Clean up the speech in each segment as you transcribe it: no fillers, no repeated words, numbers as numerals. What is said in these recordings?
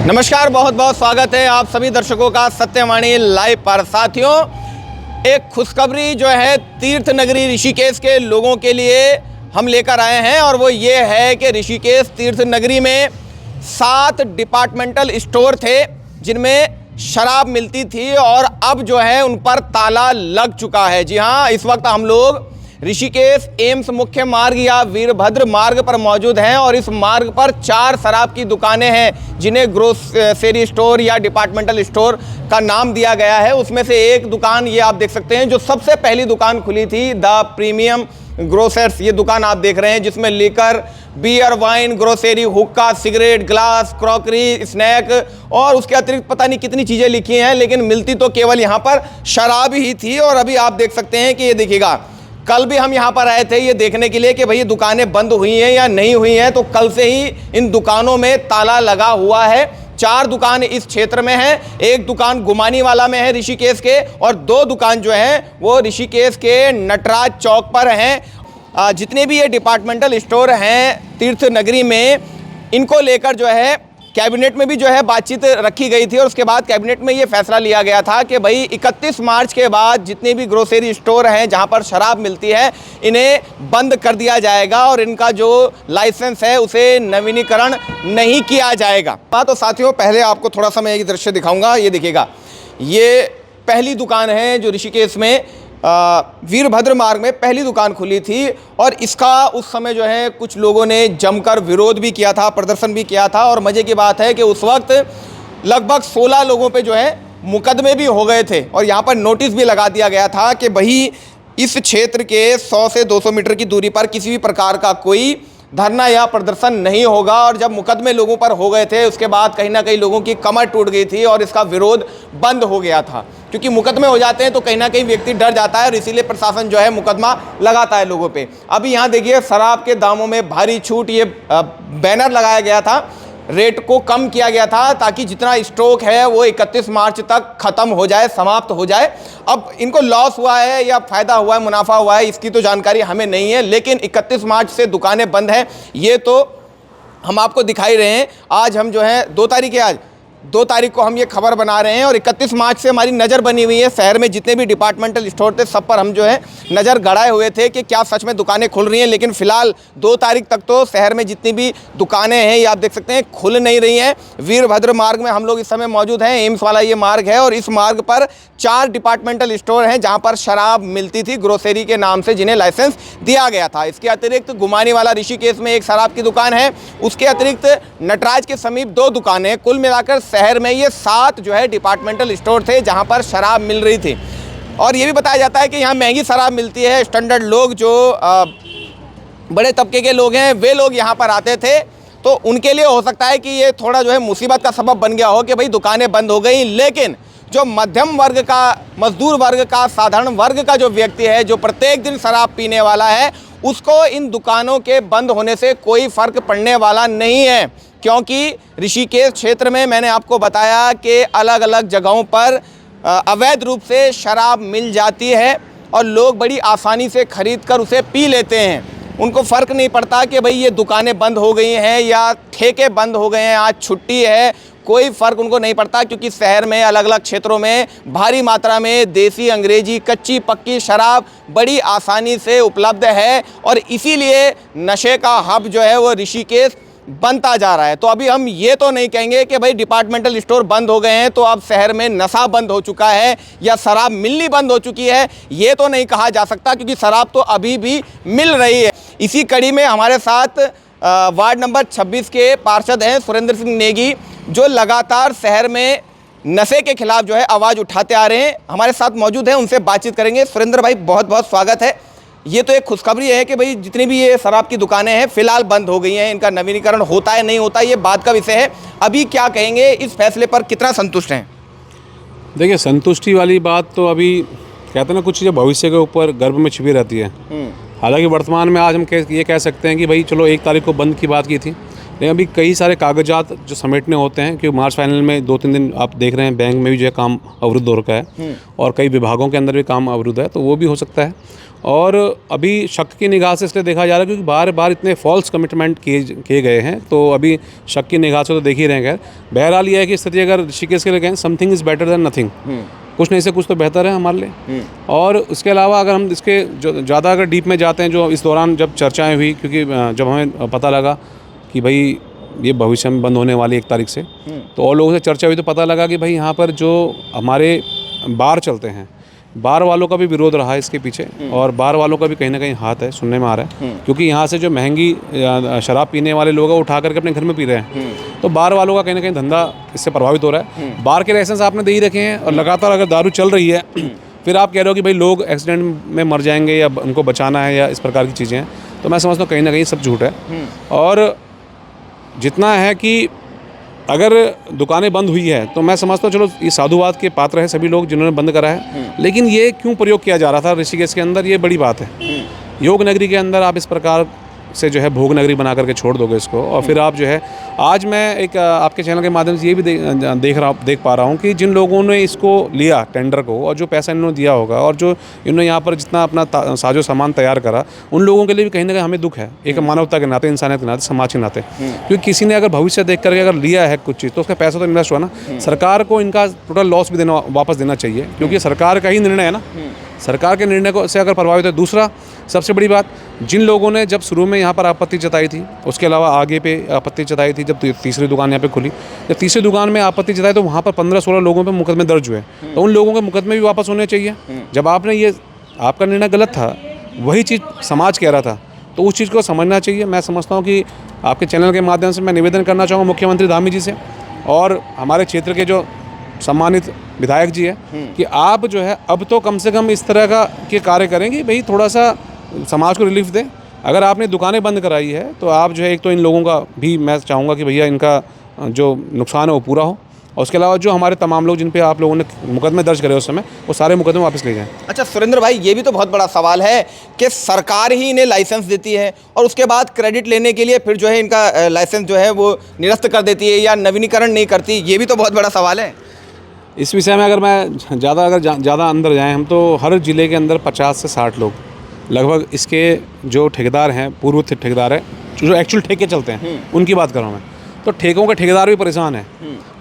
नमस्कार, बहुत बहुत स्वागत है आप सभी दर्शकों का सत्यवाणी लाइव पर। साथियों, एक खुशखबरी जो है तीर्थ नगरी ऋषिकेश के लोगों के लिए हम लेकर आए हैं और वो ये है कि ऋषिकेश तीर्थ नगरी में 7 डिपार्टमेंटल स्टोर थे जिनमें शराब मिलती थी और अब जो है उन पर ताला लग चुका है। जी हाँ, इस वक्त हम लोग ऋषिकेश एम्स मुख्य मार्ग या वीरभद्र मार्ग पर मौजूद हैं और इस मार्ग पर 4 शराब की दुकानें हैं जिन्हें ग्रोसरी स्टोर या डिपार्टमेंटल स्टोर का नाम दिया गया है। उसमें से एक दुकान ये आप देख सकते हैं जो सबसे पहली दुकान खुली थी, द प्रीमियम ग्रोसर्स। ये दुकान आप देख रहे हैं जिसमें लिकर, बियर, वाइन, ग्रोसरी, हुक्का, सिगरेट, ग्लास, क्रॉकरी, स्नैक और उसके अतिरिक्त पता नहीं कितनी चीज़ें लिखी हैं, लेकिन मिलती तो केवल यहाँ पर शराब ही थी। और अभी आप देख सकते हैं कि ये देखिएगा, कल भी हम यहाँ पर आए थे ये देखने के लिए कि भाई ये दुकानें बंद हुई हैं या नहीं हुई हैं, तो कल से ही इन दुकानों में ताला लगा हुआ है। 4 दुकान इस क्षेत्र में हैं, एक दुकान गुमानी वाला में है ऋषिकेश के, और 2 दुकान जो हैं वो ऋषिकेश के नटराज चौक पर हैं। जितने भी ये डिपार्टमेंटल स्टोर हैं तीर्थ नगरी में, इनको लेकर जो है कैबिनेट में भी जो है बातचीत रखी गई थी और उसके बाद कैबिनेट में ये फैसला लिया गया था कि भाई 31 मार्च के बाद जितने भी ग्रोसरी स्टोर हैं जहां पर शराब मिलती है इन्हें बंद कर दिया जाएगा और इनका जो लाइसेंस है उसे नवीनीकरण नहीं किया जाएगा। हाँ, तो साथियों पहले आपको थोड़ा सा मैं एक दृश्य दिखाऊंगा। ये देखिएगा, ये पहली दुकान है जो ऋषिकेश में वीरभद्र मार्ग में पहली दुकान खुली थी और इसका उस समय जो है कुछ लोगों ने जमकर विरोध भी किया था, प्रदर्शन भी किया था। और मज़े की बात है कि उस वक्त लगभग 16 लोगों पे जो है मुकदमे भी हो गए थे और यहाँ पर नोटिस भी लगा दिया गया था कि भाई इस क्षेत्र के 100 से 200 मीटर की दूरी पर किसी भी प्रकार का कोई धरना या प्रदर्शन नहीं होगा। और जब मुकदमे लोगों पर हो गए थे उसके बाद कहीं ना कहीं लोगों की कमर टूट गई थी और इसका विरोध बंद हो गया था, क्योंकि मुकदमे हो जाते हैं तो कहीं ना कहीं व्यक्ति डर जाता है और इसीलिए प्रशासन जो है मुकदमा लगाता है लोगों पे। अभी यहाँ देखिए, शराब के दामों में भारी छूट, ये बैनर लगाया गया था, रेट को कम किया गया था ताकि जितना स्टॉक है वो 31 मार्च तक ख़त्म हो जाए, समाप्त हो जाए। अब इनको लॉस हुआ है या फ़ायदा हुआ है, मुनाफा हुआ है, इसकी तो जानकारी हमें नहीं है, लेकिन 31 मार्च से दुकानें बंद हैं ये तो हम आपको दिखाई रहे हैं। आज हम जो है 2 तारीख है, आज 2 तारीख को हम ये खबर बना रहे हैं और 31 मार्च से हमारी नज़र बनी हुई है शहर में जितने भी डिपार्टमेंटल स्टोर थे सब पर हम जो है नज़र गड़ाए हुए थे कि क्या सच में दुकानें खुल रही हैं। लेकिन फ़िलहाल 2 तारीख तक तो शहर में जितनी भी दुकानें हैं ये आप देख सकते हैं खुल नहीं रही हैं। वीरभद्र मार्ग में हम लोग इस समय मौजूद हैं, एम्स वाला ये मार्ग है और इस मार्ग पर 4 डिपार्टमेंटल स्टोर हैं जहाँ पर शराब मिलती थी ग्रोसरी के नाम से, जिन्हें लाइसेंस दिया गया था। इसके अतिरिक्त गुमानी वाला ऋषिकेश में एक शराब की दुकान है, उसके अतिरिक्त नटराज के समीप 2 दुकानें, कुल मिलाकर शहर में ये 7 जो है डिपार्टमेंटल स्टोर थे जहां पर शराब मिल रही थी। और ये भी बताया जाता है कि यहाँ महंगी शराब मिलती है, स्टैंडर्ड लोग जो बड़े तबके के लोग हैं वे लोग यहाँ पर आते थे, तो उनके लिए हो सकता है कि ये थोड़ा जो है मुसीबत का सबब बन गया हो कि भाई दुकानें बंद हो गई। लेकिन जो मध्यम वर्ग का, मजदूर वर्ग का, साधारण वर्ग का जो व्यक्ति है जो प्रत्येक दिन शराब पीने वाला है, उसको इन दुकानों के बंद होने से कोई फ़र्क पड़ने वाला नहीं है, क्योंकि ऋषिकेश क्षेत्र में मैंने आपको बताया कि अलग अलग जगहों पर अवैध रूप से शराब मिल जाती है और लोग बड़ी आसानी से खरीद कर उसे पी लेते हैं। उनको फ़र्क नहीं पड़ता कि भाई ये दुकानें बंद हो गई हैं या ठेके बंद हो गए हैं, आज छुट्टी है, कोई फ़र्क उनको नहीं पड़ता, क्योंकि शहर में अलग अलग क्षेत्रों में भारी मात्रा में देसी, अंग्रेजी, कच्ची पक्की शराब बड़ी आसानी से उपलब्ध है और इसीलिए नशे का हब जो है वो ऋषिकेश बनता जा रहा है। तो अभी हम ये तो नहीं कहेंगे कि भाई डिपार्टमेंटल स्टोर बंद हो गए हैं तो अब शहर में नशा बंद हो चुका है या शराब मिलनी बंद हो चुकी है, ये तो नहीं कहा जा सकता, क्योंकि शराब तो अभी भी मिल रही है। इसी कड़ी में हमारे साथ वार्ड नंबर 26 के पार्षद हैं सुरेंद्र सिंह नेगी, जो लगातार शहर में नशे के खिलाफ जो है आवाज़ उठाते आ रहे हैं, हमारे साथ मौजूद हैं, उनसे बातचीत करेंगे। सुरेंद्र भाई, बहुत बहुत स्वागत है। ये तो एक खुशखबरी है कि भाई जितनी भी ये शराब की दुकानें हैं फिलहाल बंद हो गई हैं, इनका नवीनीकरण होता है नहीं होता ये बात का विषय है। अभी क्या कहेंगे, इस फैसले पर कितना संतुष्ट हैं? देखिए, संतुष्टि वाली बात तो अभी कहते हैं ना, कुछ चीज़ें भविष्य के ऊपर गर्भ में छिपी रहती है। हालांकि वर्तमान में आज हम ये कह सकते हैं कि भाई चलो 1 तारीख को बंद की बात की थी, लेकिन अभी कई सारे कागजात जो समेटने होते हैं, क्योंकि मार्च फाइनल में 2-3 दिन आप देख रहे हैं बैंक में भी जो है काम अवरुद्ध हो रखा है और कई विभागों के अंदर भी काम अवरुद्ध है, तो वो भी हो सकता है। और अभी शक की निगाह से इसलिए देखा जा रहा है क्योंकि बार बार इतने फॉल्स कमिटमेंट किए गए हैं, तो अभी शक की निगाह से तो देख ही रहे हैं। बहरहाल ये है कि स्थिति अगर ऋषिकेश के लिए कहें, something is better than nothing, कुछ नहीं से कुछ तो बेहतर है हमारे लिए। और उसके अलावा अगर हम इसके ज़्यादा अगर डीप में जाते हैं, जो इस दौरान जब चर्चाएँ हुई, क्योंकि जब हमें पता लगा कि भाई ये भविष्य में बंद होने वाली 1 तारीख से, तो और लोगों से चर्चा हुई तो पता लगा कि भाई यहाँ पर जो हमारे बार चलते हैं, बार वालों का भी विरोध रहा है इसके पीछे, और बार वालों का भी कहीं ना कहीं हाथ है, सुनने में आ रहा है। क्योंकि यहाँ से जो महंगी शराब पीने वाले लोग हैं, उठा करके अपने घर में पी रहे हैं, तो बार वालों का कहीं ना कहीं धंधा इससे प्रभावित हो रहा है। बार के लाइसेंस आपने दे ही रखे हैं, और लगातार अगर दारू चल रही है फिर आप कह रहे हो कि भाई लोग एक्सीडेंट में मर जाएंगे या उनको बचाना है या इस प्रकार की चीज़ें हैं, तो मैं समझता हूँ कहीं ना कहीं सब झूठ है। और जितना है कि अगर दुकानें बंद हुई है तो मैं समझता हूँ चलो ये साधुवाद के पात्र है सभी लोग जिन्होंने बंद करा है, लेकिन ये क्यों प्रयोग किया जा रहा था ऋषिकेश के अंदर, ये बड़ी बात है। योग नगरी के अंदर आप इस प्रकार से जो है भोग नगरी बना करके छोड़ दोगे इसको, और फिर आप जो है, आज मैं एक आपके चैनल के माध्यम से ये भी देख पा रहा हूँ कि जिन लोगों ने इसको लिया टेंडर को, और जो पैसा इन्होंने दिया होगा, और जो इन्होंने यहाँ पर जितना अपना साजो सामान तैयार करा, उन लोगों के लिए भी कहीं ना कहीं हमें दुख है, एक मानवता के नाते, इंसानियत के नाते, समाज के नाते। क्योंकि किसी ने अगर भविष्य देख करके अगर लिया है कुछ चीज़, तो उसका पैसा तो इन्वेस्ट हुआ ना। सरकार को इनका टोटल लॉस भी वापस देना चाहिए, क्योंकि सरकार का ही निर्णय है ना, सरकार के निर्णय को से अगर प्रभावित है। दूसरा सबसे बड़ी बात, जिन लोगों ने जब शुरू में यहाँ पर आपत्ति जताई थी, उसके अलावा आगे पे आपत्ति जताई थी, जब तीसरी दुकान यहाँ पे खुली, जब तीसरी दुकान में आपत्ति जताई तो वहाँ पर 15-16 लोगों पे मुकदमे दर्ज हुए, तो उन लोगों के मुकदमे भी वापस होने चाहिए। जब आपने ये, आपका निर्णय गलत था, वही चीज़ समाज कह रहा था, तो उस चीज़ को समझना चाहिए। मैं समझता हूँ कि आपके चैनल के माध्यम से मैं निवेदन करना चाहूँगा मुख्यमंत्री धामी जी से और हमारे क्षेत्र के जो सम्मानित विधायक जी है, कि आप जो है अब तो कम से कम इस तरह के कार्य करेंगे, भाई थोड़ा सा समाज को रिलीफ दें। अगर आपने दुकानें बंद कराई है तो आप जो है, एक तो इन लोगों का भी मैं चाहूँगा कि भैया इनका जो नुकसान है वो पूरा हो, और उसके अलावा जो हमारे तमाम लोग जिन पे आप लोगों ने मुकदमे दर्ज करे उस समय, वो सारे मुकदमे वापस ले जाएं। अच्छा सुरेंद्र भाई, ये भी तो बहुत बड़ा सवाल है कि सरकार ही इन्हें लाइसेंस देती है और उसके बाद क्रेडिट लेने के लिए फिर जो है इनका लाइसेंस जो है वो निरस्त कर देती है या नवीनीकरण नहीं करती। ये भी तो बहुत बड़ा सवाल है। इस विषय में अगर मैं ज़्यादा अंदर जाएँ हम, तो हर ज़िले के अंदर 50 से 60 लोग लगभग इसके जो ठेकेदार हैं, पूर्व ठेकेदार है, जो एक्चुअल ठेके चलते हैं, उनकी बात कर रहा हूँ मैं। तो ठेकों के ठेकेदार भी परेशान है,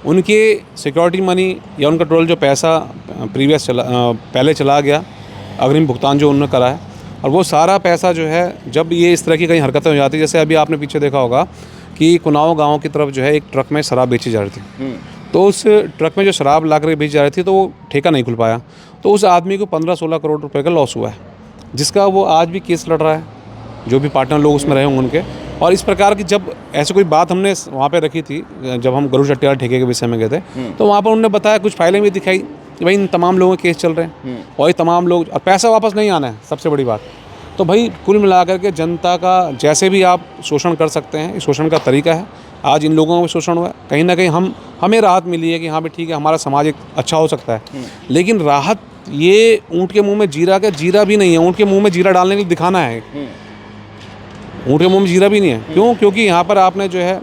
उनके सिक्योरिटी मनी या उनका टोटल जो पैसा पहले चला गया, अग्रिम भुगतान जो उन्होंने करा है, और वो सारा पैसा जो है, जब ये इस तरह की कहीं हरकतें हो जाती है, जैसे अभी आपने पीछे देखा होगा कि कुनाव गाँव की तरफ जो है एक ट्रक में शराब बेची जा रही थी, तो उस ट्रक में जो शराब ला कर बेची जा रही थी, तो वो ठेका नहीं खुल पाया, तो उस आदमी को 15-16 करोड़ रुपए का लॉस हुआ है, जिसका वो आज भी केस लड़ रहा है, जो भी पार्टनर लोग उसमें रहे होंगे उनके। और इस प्रकार की जब ऐसी कोई बात हमने वहाँ पे रखी थी, जब हम गरुड़ चट्टियाल ठेके के विषय में गए थे, तो वहाँ पर उन्होंने बताया, कुछ फाइलें भी दिखाई कि भाई इन तमाम लोगों के केस चल रहे हैं और ये तमाम लोग, और पैसा वापस नहीं आना है सबसे बड़ी बात। तो भाई कुल मिलाकर के जनता का जैसे भी आप शोषण कर सकते हैं, इस शोषण का तरीका है। आज इन लोगों का शोषण हुआ है, कहीं ना कहीं हमें राहत मिली है कि हाँ भाई ठीक है, हमारा समाज एक अच्छा हो सकता है, लेकिन राहत ये ऊँट के मुंह में जीरा का जीरा भी नहीं है। ऊँट के मुंह में जीरा डालने के लिए दिखाना है, ऊँट के मुंह में जीरा भी नहीं है। क्यों? क्योंकि यहाँ पर आपने जो है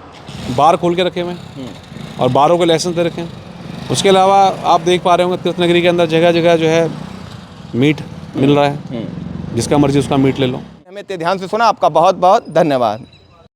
बार खोल के रखे हुए हैं और बारों के लाइसेंस दे रखे हैं। उसके अलावा आप देख पा रहे होंगे तीर्थ नगरी के अंदर जगह जगह जो है मीट मिल रहा है, जिसका मर्जी उसका मीट ले लो। हमें ध्यान से सुना, आपका बहुत बहुत धन्यवाद।